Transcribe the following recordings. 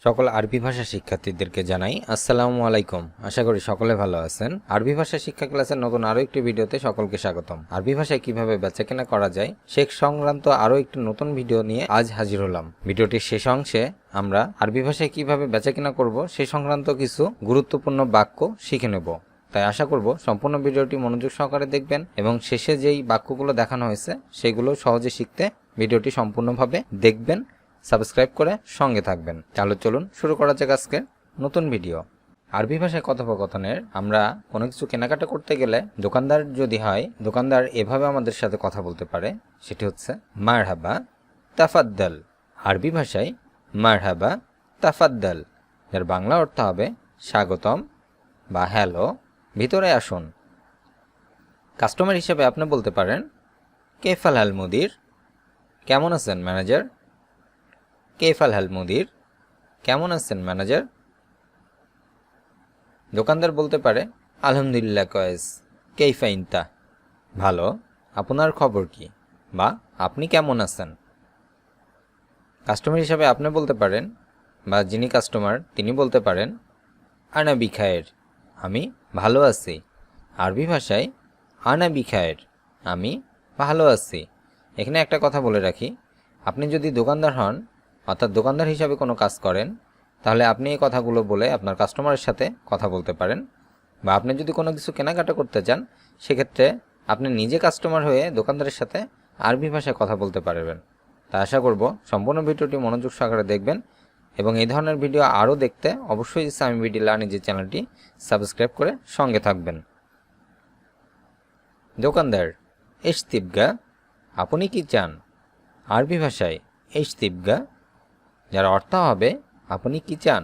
সকল আরবি ভাষা শিক্ষার্থীদেরকে জানাই আসসালামু আলাইকুম। আশা করি সকলে ভালো আছেন। আরবি ভাষা শিক্ষা ক্লাসের নতুন আরো একটি ভিডিওতে সকলকে স্বাগতম। আরবি ভাষায় কিভাবে বেচাকেনা করা যায় সে সংক্রান্ত আরো একটি নতুন ভিডিও নিয়ে আজ হাজির হলাম। ভিডিওটির শেষ অংশে আমরা আরবি ভাষায় কিভাবে বেচাকেনা করব সে সংক্রান্ত কিছু গুরুত্বপূর্ণ বাক্য শিখে নেব। তাই আশা করব সম্পূর্ণ ভিডিওটি মনোযোগ সহকারে দেখবেন এবং শেষে যেই বাক্যগুলো দেখানো হয়েছে সেগুলো সহজে শিখতে ভিডিওটি সম্পূর্ণভাবে দেখবেন, সাবস্ক্রাইব করে সঙ্গে থাকবেন। তাহলে চলুন শুরু করা যাক আজকের নতুন ভিডিও। আরবি ভাষায় কথোপকথনের আমরা কোনো কিছু কেনাকাটা করতে গেলে দোকানদার যদি হয়, দোকানদার এভাবে আমাদের সাথে কথা বলতে পারে, সেটি হচ্ছে মারহাবা তাফাদ্দাল। আরবি ভাষায় মারহাবা তাফাদ্দাল, যার বাংলা অর্থ হবে স্বাগতম বা হ্যালো, ভিতরে আসুন। কাস্টমার হিসেবে আপনি বলতে পারেন কেফাল হাল মুদির, কেমন আছেন ম্যানেজার। কেফাল হাল মুদির, কেমন আছেন ম্যানেজার। দোকানদার বলতে পারে আলহামদুলিল্লাহ কয়েস, কেইফা ইনতা, ভালো, আপনার খবর কি, বা আপনি কেমন আছেন। কাস্টমার হিসাবে আপনি বলতে পারেন বা যিনি কাস্টমার তিনি বলতে পারেন আনা বিখায়ের, আমি ভালো আছি। আরবি ভাষায় আনা বিখায়ের, আমি ভালো আছি। এখানে একটা কথা বলে রাখি, আপনি যদি দোকানদার হন অর্থাৎ দোকানদার হিসাবে কোনো কাজ করেন, তাহলে আপনি এই কথাগুলো বলে আপনার কাস্টমারের সাথে কথা বলতে পারেন। বা আপনি যদি কোনো কিছু কেনাকাটা করতে চান, সেক্ষেত্রে আপনি নিজে কাস্টমার হয়ে দোকানদারের সাথে আরবি ভাষায় কথা বলতে পারবেন। তা আশা করব সম্পূর্ণ ভিডিওটি মনোযোগ সহকারে দেখবেন এবং এই ধরনের ভিডিও আরও দেখতে অবশ্যই সামি ভিডি লার্নিং যে চ্যানেলটি সাবস্ক্রাইব করে সঙ্গে থাকবেন। দোকানদার ইশতিবগা, আপনি কি চান। আরবি ভাষায় ইশতিবগা, যার অর্থ হবে আপনি কি চান।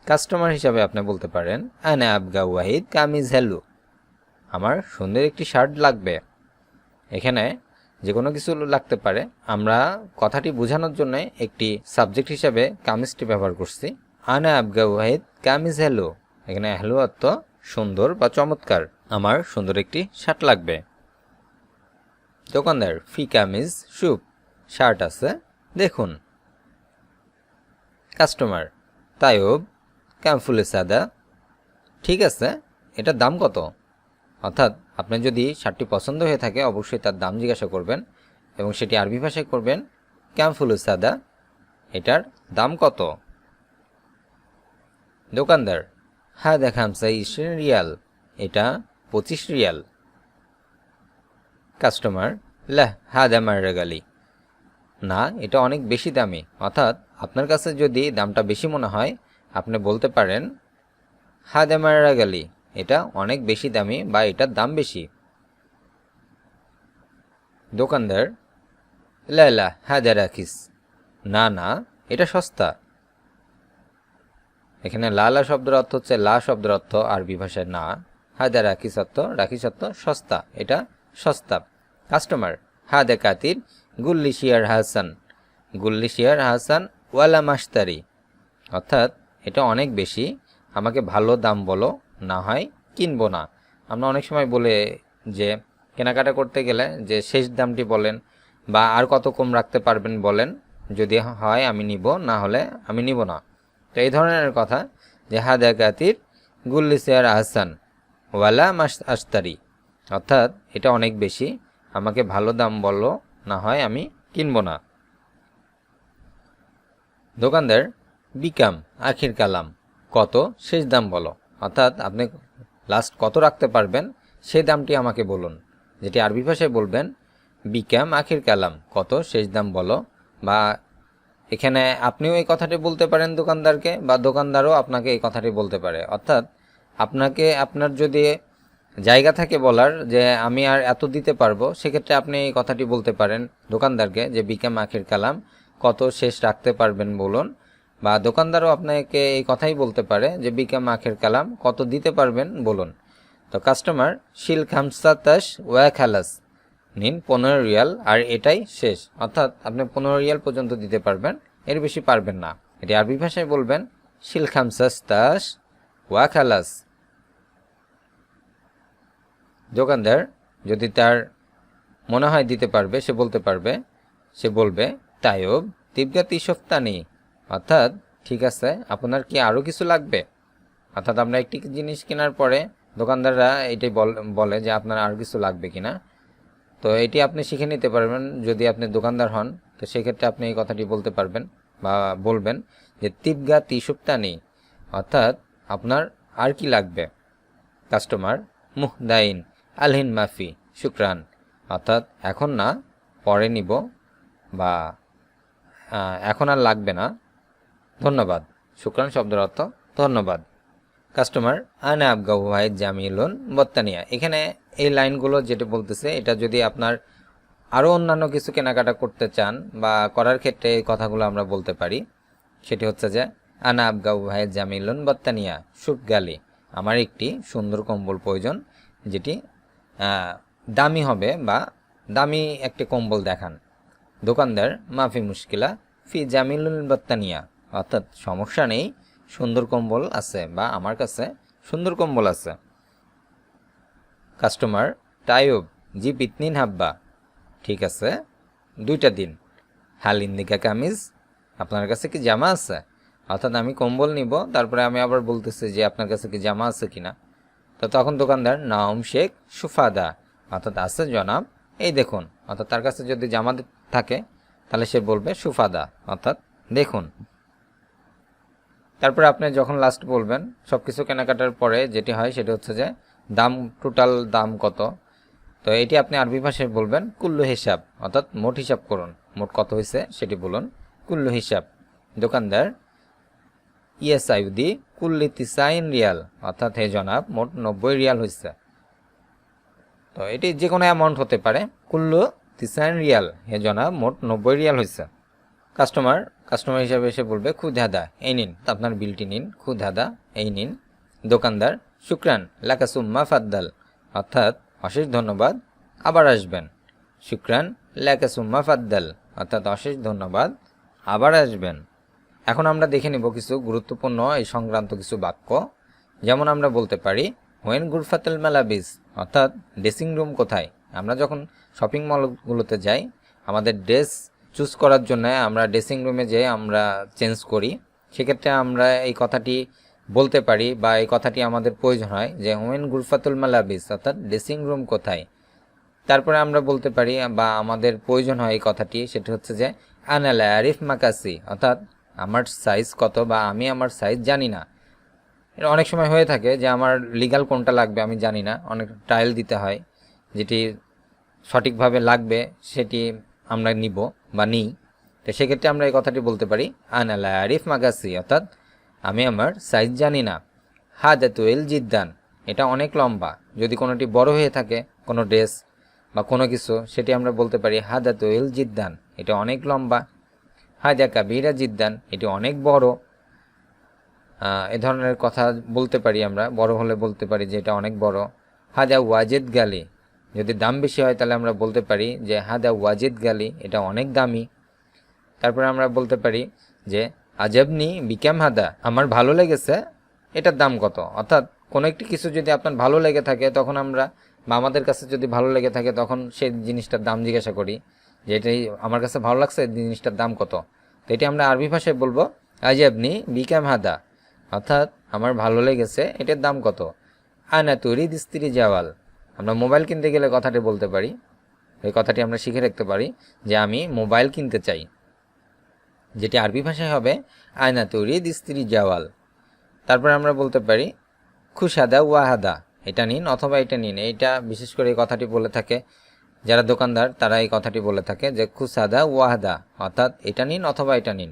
কাস্টমার হিসাবে আপনি বলতে পারেন আনা আবগা ওয়াহিদ কামিজ হেলু, আমার সুন্দর একটি শার্ট লাগবে। এখানে যে কোনো কিছু লাগতে পারে, আমরা কথাটি বোঝানোর জন্য একটি সাবজেক্ট হিসাবে কামিজটি ব্যবহার করছি। আনা আবগা ওয়াহিদ কামিজ হেলু, এখানে হেলু অর্থ সুন্দর বা চমৎকার, আমার সুন্দর একটি শার্ট লাগবে। দোকানদার ফি কামিজ শুপ, শার্ট আছে দেখুন। কাস্টমার তাইব ক্যামফুলে সাদা, ঠিক আছে, এটার দাম কত। অর্থাৎ আপনি যদি শার্টটি পছন্দ হয়ে থাকে অবশ্যই তার দাম জিজ্ঞাসা করবেন এবং সেটি আরবি ভাষায় করবেন ক্যামফুলে সাদা, এটার দাম কত। দোকানদার হ্যাঁ দেখামসা 20 রিয়াল, এটা 25 রিয়াল। কাস্টমার লাহ হ্যাঁ দামার রেগালি, না এটা অনেক বেশি দামি। অর্থাৎ আপনার কাছে যদি দামটা বেশি মনে হয় আপনি বলতে পারেন হাদা মারা গালি, এটা অনেক বেশি দামি বা এটার দাম বেশি। দোকানদার লালা হাদা রাখিস, না না এটা সস্তা। এখানে লালা শব্দের অর্থ হচ্ছে লা শব্দের অর্থ আরবি ভাষায় না, হাদা রাখিস অর্থ সস্তা, এটা সস্তা। কাস্টমার হাদা কাতির গুল্লি শিয়ার হাসান, গুল্লি শিয়ার হাসান ওয়ালা মাস্তারি, অর্থাৎ এটা অনেক বেশি, আমাকে ভালো দাম বলো, না হয় কিনবো না। আমরা অনেক সময় বলে যে কেনাকাটা করতে গেলে যে শেষ দামটি বলেন বা আর কত কম রাখতে পারবেন বলেন, যদি হয় আমি নিব, না হলে আমি নিব না। তো এই ধরনের কথা যে হাদা কাতির গুল্লি শিয়ার হাসান ওয়ালা মাস্তারি, অর্থাৎ এটা অনেক বেশি, আমাকে ভালো দাম বলো, না হয় আমি কিনব না। দোকানদার বিকাম আখির কালাম, কত শেষ দাম বলো, অর্থাৎ আপনি লাস্ট কত রাখতে পারবেন সেই দামটি আমাকে বলুন। যেটি আরবি ভাষায় বলবেন বিকাম আখির কালাম, কত শেষ দাম বলো। বা এখানে আপনিও এই কথাটি বলতে পারেন দোকানদারকে, বা দোকানদারও আপনাকে এই কথাটি বলতে পারে। অর্থাৎ আপনাকে আপনার যদি জায়গা থাকে বলার যে আমি আর এত দিতে পারবো, সেক্ষেত্রে আপনি এই কথাটি বলতে পারেন দোকানদারকে যে বিকাম আখির কালাম, কত শেষ রাখতে পারবেন বলুন। বা দোকানদারও আপনাকে এই কথাই বলতে পারে যে বিকাম আখির কালাম, কত দিতে পারবেন বলুন। তো কাস্টমার শিল খামসাতাস ওয়া খালাস, নিন 15 রিয়াল আর এটাই শেষ। অর্থাৎ আপনি 15 রিয়াল পর্যন্ত দিতে পারবেন, এর বেশি পারবেন না। এটি আরবি ভাষায় বলবেন শিল খামসাতাস ওয়া খালাস। দোকানদার যদি তার মনে হয় দিতে পারবে সে বলবে তাইব তিবগা তিসফতানি, অর্থাৎ ঠিক আছে, আপনার কি আরও কিছু লাগবে? অর্থাৎ আমরা একটি জিনিস কেনার পরে দোকানদাররা এটাই বলে যে আপনার আর কিছু লাগবে কিনা। তো এটি আপনি শিখে নিতে পারবেন যদি আপনি দোকানদার হন। তো সেক্ষেত্রে আপনি এই কথাটি বলতে পারবেন বা বলবেন যে তিবগা তিসুপ্তানি, অর্থাৎ আপনার আর কি লাগবে। কাস্টমার মুহদাইন আলহিন মাফি শুক্রান, অর্থাৎ এখন না, পরে নিব বা এখন আর লাগবে না, ধন্যবাদ। শুক্রান শব্দের অর্থ ধন্যবাদ। কাস্টমার আনা আবগা ভাই জামিলুন বত্তানিয়া, এখানে এই লাইনগুলো যেটা বলতেছে এটা যদি আপনার আরও অন্যান্য কিছু কেনাকাটা করতে চান বা করার ক্ষেত্রে এই কথাগুলো আমরা বলতে পারি। সেটি হচ্ছে যে আনা আবগা ভাই জামিলুন বত্তানিয়া সুখ গালি, আমার একটি সুন্দর কম্বল প্রয়োজন যেটি দামি হবে বা দামি একটি কম্বল দেখান। দোকানদার মাফি মুশকিলা ফি জামিলুল বত্তানিয়া, অর্থাৎ সমস্যা নেই, সুন্দর কম্বল আছে বা আমার কাছে সুন্দর কম্বল আছে। কাস্টমার তাইব জি পিতনিন হাব্বা, ঠিক আছে 2টা দিন। হালিন্দিকা কামিজ, আপনার কাছে কি জামা আছে? অর্থাৎ আমি কম্বল নিব, তারপরে আমি আবার বলতেছি যে আপনার কাছে কি জামা আছে কিনা। তো তখন দোকানদার নাওম শেখ সুফাদা, অর্থাৎ আছে জনাব, এই দেখুন। অর্থাৎ তার কাছে যদি জামা থাকে তাহলে সে বলবে সুফাদা, অর্থাৎ দেখুন। তারপরে আপনি যখন লাস্ট বলবেন সব কিছু কেনাকাটার পরে যেটি হয় সেটি হচ্ছে যে দাম, টোটাল দাম কত। তো এটি আপনি আরবি ভাষায় বলবেন কুল্লু হিসাব, অর্থাৎ মোট হিসাব করুন, মোট কত হয়েছে সেটি বলুন, কুল্লু হিসাব। দোকানদার ইয়াসাইউদি কুল্লি 90 রিয়াল, অর্থাৎ হে জনাব মোট 90 রিয়াল হয়েছে। তো এটি যে কোনো অ্যামাউন্ট হতে পারে। কুল্লু 90 রিয়াল, হে জনাব মোট 90 রিয়াল হয়েছে। কাস্টমার হিসাবে এসে বলবে খুদাদা, এই নিন, আপনার বিলটি নিন, খুদাদা এই নিন। দোকানদার শুক্রান লাকা সুম্মা ফাদ্দাল, অর্থাৎ অশেষ ধন্যবাদ, আবার আসবেন। শুক্রান লাকা সুম্মা ফাদ্দাল, অর্থাৎ অশেষ ধন্যবাদ, আবার আসবেন। এখন আমরা দেখে নিব কিছু গুরুত্বপূর্ণ এই সংক্রান্ত কিছু বাক্য। যেমন আমরা বলতে পারি হোয়েন গুরফাতুল মালাবিস, অর্থাৎ ড্রেসিং রুম কোথায়। আমরা যখন শপিং মলগুলোতে যাই আমাদের ড্রেস চুজ করার জন্য আমরা ড্রেসিং রুমে যেয়ে আমরা চেঞ্জ করি, সেক্ষেত্রে আমরা এই কথাটি বলতে পারি বা এই কথাটি আমাদের প্রয়োজন হয় যে হোয়েন গুরফাতুল মালাবিস, অর্থাৎ ড্রেসিং রুম কোথায়। তারপরে আমরা বলতে পারি বা আমাদের প্রয়োজন হয় এই কথাটি, সেটি হচ্ছে যে আনালা আরিফ মাকাসি, অর্থাৎ আমার সাইজ কত বা আমি আমার সাইজ জানি না। এটা অনেক সময় হয়ে থাকে যে আমার লিগাল কোনটা লাগবে আমি জানি না, অনেক ট্রায়াল দিতে হয়, যেটি সঠিকভাবে লাগবে সেটি আমরা নিব বা নিই। তো সেক্ষেত্রে আমরা এই কথাটি বলতে পারি আনালা আরিফ মাকাসি, অর্থাৎ আমি আমার সাইজ জানি না। হাদাতুল জিদ্দান, এটা অনেক লম্বা। যদি কোনোটি বড় হয়ে থাকে কোনো ড্রেস বা কোনো কিছু, সেটি আমরা বলতে পারি হাদাতুল জিদ্দান, এটা অনেক লম্বা। হাদা কাবিরা জিদ্দান, এটি অনেক বড়। এ ধরনের কথা বলতে পারি আমরা। বড় হলে বলতে পারি যে এটা অনেক বড়। হাদা ওয়াজিদ গালি, যদি দাম বেশি হয় তাহলে আমরা বলতে পারি যে হাদা ওয়াজিদ গালি, এটা অনেক দামি। তারপরে আমরা বলতে পারি যে আজবনি বিকাম হাদা, আমার ভালো লেগেছে, এটার দাম কত। অর্থাৎ কোনো একটি কিছু যদি আপনার ভালো লেগে থাকে তখন আমরা বা আমাদের কাছে যদি ভালো লেগে থাকে তখন সেই জিনিসটার দাম জিজ্ঞাসা করি যে এটাই আমার কাছে ভালো লাগছে, জিনিসটার দাম কত। তো এটি আমরা আরবি ভাষায় বলবো আজবনি বিকাম হাদা, অর্থাৎ আমার ভালো লেগেছে, এটার দাম কত। আনা তুরিদ স্ত্রী জাওয়াল, আমরা মোবাইল কিনতে গেলে কথাটি বলতে পারি, এই কথাটি আমরা শিখে রাখতে পারি যে আমি মোবাইল কিনতে চাই, যেটি আরবি ভাষায় হবে আয়না তুরিদ স্ত্রী জাওয়াল। তারপরে আমরা বলতে পারি খুশাদা ওয়াহাদা, এটা নিন অথবা এটা নিন। এইটা বিশেষ করে এই কথাটি বলে থাকে যারা দোকানদার, তারা এই কথাটি বলে থাকে যে খুশাদা ওয়াহাদা, অর্থাৎ এটা নিন অথবা এটা নিন।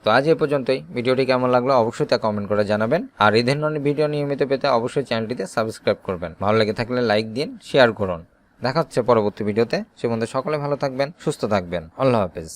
তো আজ এ পর্যন্তই। ভিডিওটি কেমন লাগলো অবশ্যই তা কমেন্ট করে জানাবেন। আর এই ধরনের ভিডিও নিয়মিত পেতে অবশ্যই চ্যানেলটিতে সাবস্ক্রাইব করবেন। ভালো লেগে থাকলে লাইক দিন, শেয়ার করুন। দেখা হচ্ছে পরবর্তী ভিডিওতে। সে পর্যন্ত সকলে ভালো থাকবেন, সুস্থ থাকবেন। আল্লাহ হাফেজ।